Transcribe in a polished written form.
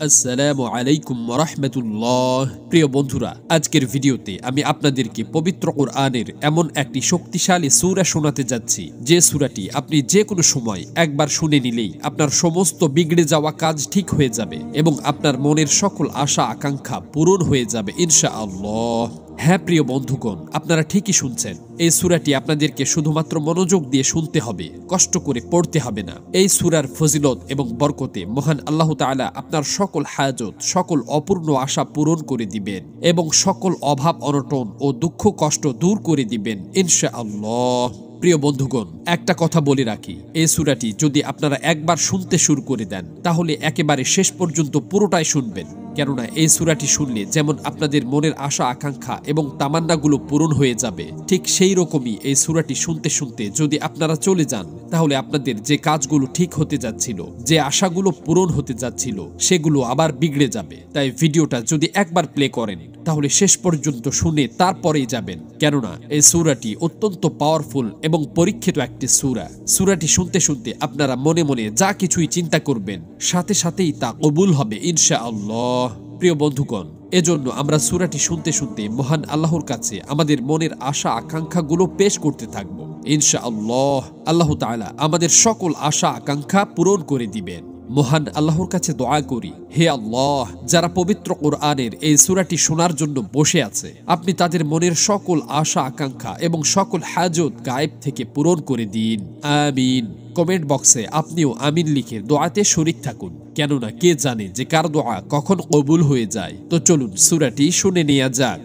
আসসালামু আলাইকুম ওয়া রাহমাতুল্লাহ। প্রিয় বন্ধুরা, আজকের ভিডিওতে আমি আপনাদেরকে পবিত্র কোরআনের এমন একটি শক্তিশালী সূরা শোনাতে যাচ্ছি, যে সূরাটি আপনি যে কোনো সময় একবার শুনে নিলেই আপনার সমস্ত বিগড়ে যাওয়া কাজ ঠিক হয়ে যাবে এবং আপনার মনের সকল আশা আকাঙ্ক্ষা পূরণ হয়ে যাবে ইনশাআল্লাহ। হ্যাঁ প্রিয় বন্ধুগণ, আপনারা ঠিকই শুনছেন। এই সূরাটি আপনাদেরকে শুধুমাত্র মনোযোগ দিয়ে শুনতে হবে, কষ্ট করে পড়তে হবে না। এই সূরার ফজিলত এবং বরকতে মহান আল্লাহ তাআলা আপনার সকল হাজত, সকল অপূর্ণ আশা পূরণ করে দিবেন এবং সকল অভাব অনটন ও দুঃখ কষ্ট দূর করে দিবেন ইনশাআল্লাহ। প্রিয় বন্ধুগণ, একটা কথা বলে রাখি, এই সূরাটি যদি আপনারা একবার শুনতে শুরু করে দেন তাহলে একেবারে শেষ পর্যন্ত পুরোটাই শুনবেন। কেননা এই সূরাটি শুনলে যেমন আপনাদের মনের আশা আকাঙ্ক্ষা এবং তামান্নাগুলো পূরণ হয়ে যাবে, ঠিক সেই রকমই এই সূরাটি শুনতে শুনতে যদি আপনারা চলে যান তাহলে আপনাদের যে কাজগুলো ঠিক হতে যাচ্ছিল, যে আশাগুলো পূরণ হতে যাচ্ছিল, সেগুলো আবার বিগড়ে যাবে। তাই ভিডিওটা যদি একবার প্লে করেন তাহলে শেষ পর্যন্ত শুনে তারপরেই যাবেন, কেননা এই সূরাটি অত্যন্ত পাওয়ারফুল এবং পরীক্ষিত একটি সূরা। সূরাটি শুনতে শুনতে আপনারা মনে মনে যা কিছুই চিন্তা করবেন সাথে সাথেই তা কবুল হবে ইনশাআল্লাহ। প্রিয় বন্ধুগণ, এজন্য আমরা সূরাটি শুনতে শুনতে মহান আল্লাহর কাছে আমাদের মনের আশা আকাঙ্ক্ষাগুলো পেশ করতে থাকব ইনশাআল্লাহ। আল্লাহ তাআলা আমাদের সকল আশা আকাঙ্ক্ষা পূরণ করে দিবেন। মহান আল্লাহর কাছে দোয়া করি, হে আল্লাহ, যারা পবিত্র কোরআনের এই সূরাটি শোনার জন্য বসে আছে, আপনি তাদের মনের সকল আশা আকাঙ্ক্ষা এবং সকল হাজত গায়েব থেকে পূরণ করে দিন, আমিন। কমেন্ট বক্সে আপনিও আমিন লিখে দোয়াতে শরীক থাকুন, কেননা কে জানে যে কার দোয়া কখন কবুল হয়ে যায়। তো চলুন সূরাটি শুনে নেওয়া যাক।